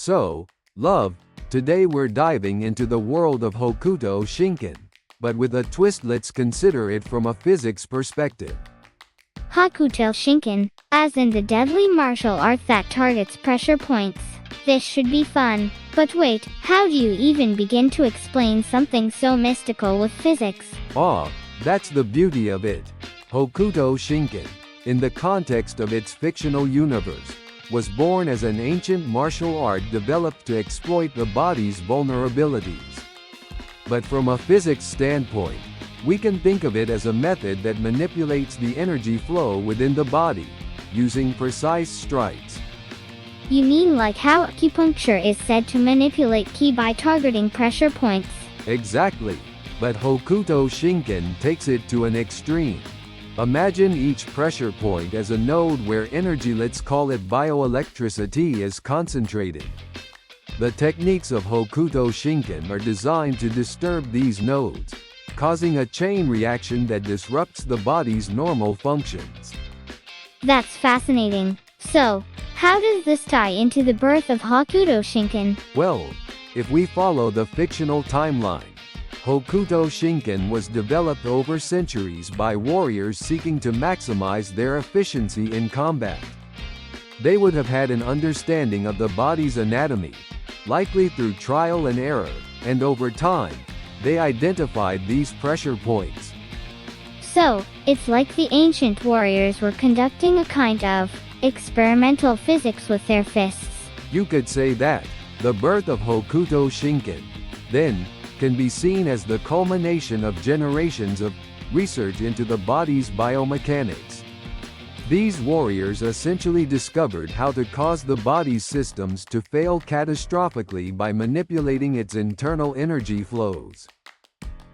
So, love, today we're diving into the world of Hokuto Shinken. But with a twist, let's consider it from a physics perspective. Hokuto Shinken, as in the deadly martial art that targets pressure points. This should be fun. But wait, how do you even begin to explain something so mystical with physics? That's the beauty of it. Hokuto Shinken, in the context of its fictional universe, was born as an ancient martial art developed to exploit the body's vulnerabilities. But from a physics standpoint, we can think of it as a method that manipulates the energy flow within the body, using precise strikes. You mean like how acupuncture is said to manipulate ki by targeting pressure points? Exactly. But Hokuto Shinken takes it to an extreme. Imagine each pressure point as a node where energy, let's call it bioelectricity, is concentrated. The techniques of Hokuto Shinken are designed to disturb these nodes, causing a chain reaction that disrupts the body's normal functions. That's fascinating. So, how does this tie into the birth of Hokuto Shinken? Well, if we follow the fictional timeline, Hokuto Shinken was developed over centuries by warriors seeking to maximize their efficiency in combat. They would have had an understanding of the body's anatomy, likely through trial and error, and over time, they identified these pressure points. So, it's like the ancient warriors were conducting a kind of experimental physics with their fists. You could say that. The birth of Hokuto Shinken, then, can be seen as the culmination of generations of research into the body's biomechanics. These warriors essentially discovered how to cause the body's systems to fail catastrophically by manipulating its internal energy flows.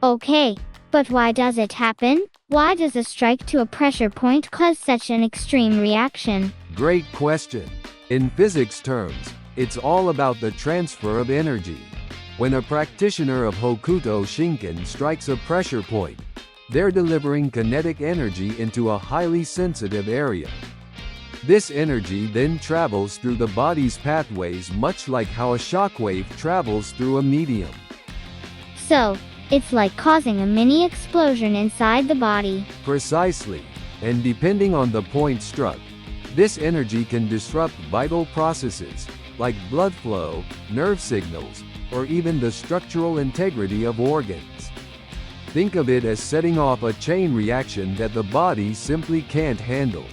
Okay, but why does it happen? Why does a strike to a pressure point cause such an extreme reaction? Great question. In physics terms, it's all about the transfer of energy. When a practitioner of Hokuto Shinken strikes a pressure point, they're delivering kinetic energy into a highly sensitive area. This energy then travels through the body's pathways, much like how a shockwave travels through a medium. So, it's like causing a mini explosion inside the body. Precisely. And depending on the point struck, this energy can disrupt vital processes, like blood flow, nerve signals, or even the structural integrity of organs. Think of it as setting off a chain reaction that the body simply can't handle.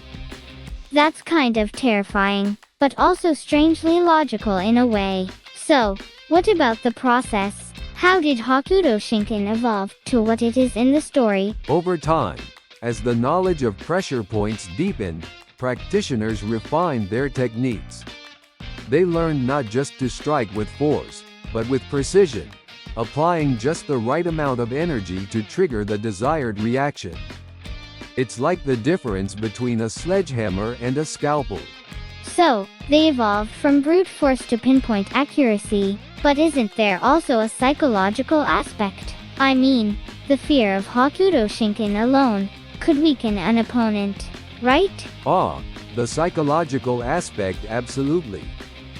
That's kind of terrifying, but also strangely logical in a way. So, what about the process? How did Hokuto Shinken evolve to what it is in the story? Over time, as the knowledge of pressure points deepened, practitioners refined their techniques. They learned not just to strike with force, but with precision, applying just the right amount of energy to trigger the desired reaction. It's like the difference between a sledgehammer and a scalpel. So, they evolved from brute force to pinpoint accuracy, but isn't there also a psychological aspect? I mean, the fear of Hokuto Shinken alone could weaken an opponent, right? The psychological aspect, absolutely.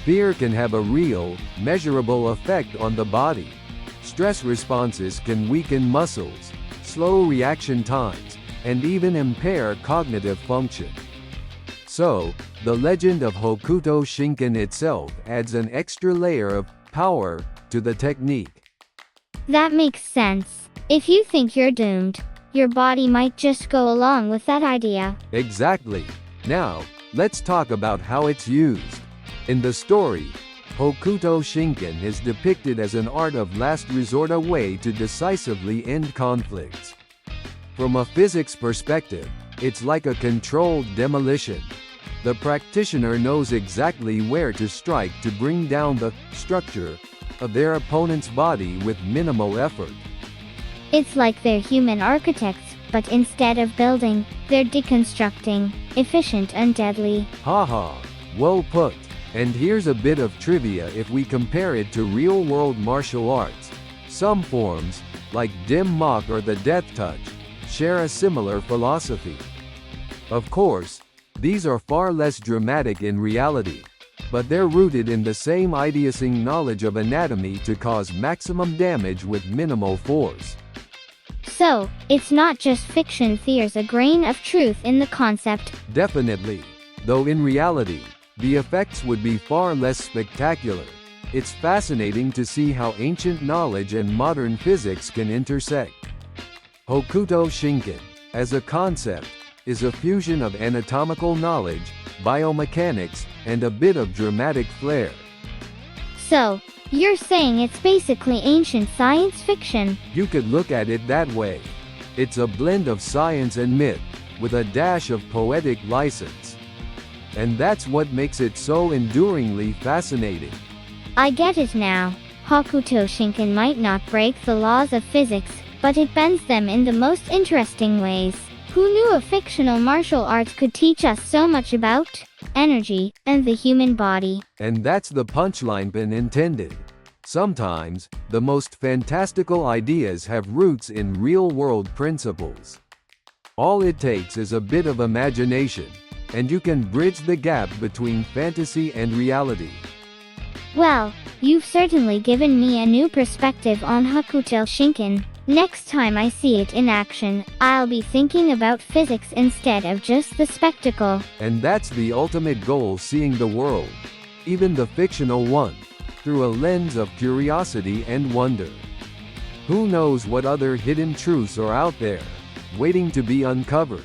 Fear can have a real, measurable effect on the body. Stress responses can weaken muscles, slow reaction times, and even impair cognitive function. So, the legend of Hokuto Shinken itself adds an extra layer of power to the technique. That makes sense. If you think you're doomed, your body might just go along with that idea. Exactly. Now, let's talk about how it's used. In the story, Hokuto Shinken is depicted as an art of last resort, a way to decisively end conflicts. From a physics perspective, it's like a controlled demolition. The practitioner knows exactly where to strike to bring down the structure of their opponent's body with minimal effort. It's like they're human architects, but instead of building, they're deconstructing, efficient and deadly. Haha, well put. And here's a bit of trivia: if we compare it to real-world martial arts, some forms, like Dim Mak or the Death Touch, share a similar philosophy. Of course, these are far less dramatic in reality. but they're rooted in the same idiosyncratic knowledge of anatomy to cause maximum damage with minimal force. So, it's not just fiction, there's a grain of truth in the concept. Definitely. Though in reality, the effects would be far less spectacular. It's fascinating to see how ancient knowledge and modern physics can intersect. Hokuto Shinken, as a concept, is a fusion of anatomical knowledge, biomechanics, and a bit of dramatic flair. So, you're saying it's basically ancient science fiction? You could look at it that way. It's a blend of science and myth, with a dash of poetic license. And that's what makes it so enduringly fascinating. I get it now. Hokuto Shinken might not break the laws of physics, but it bends them in the most interesting ways. Who knew a fictional martial arts could teach us so much about energy and the human body? And that's the punchline pun intended. Sometimes, the most fantastical ideas have roots in real-world principles. All it takes is a bit of imagination, and you can bridge the gap between fantasy and reality. Well, you've certainly given me a new perspective on Hokuto Shinken. Next time I see it in action, I'll be thinking about physics instead of just the spectacle. And that's the ultimate goal, seeing the world, even the fictional one, through a lens of curiosity and wonder. Who knows what other hidden truths are out there, waiting to be uncovered?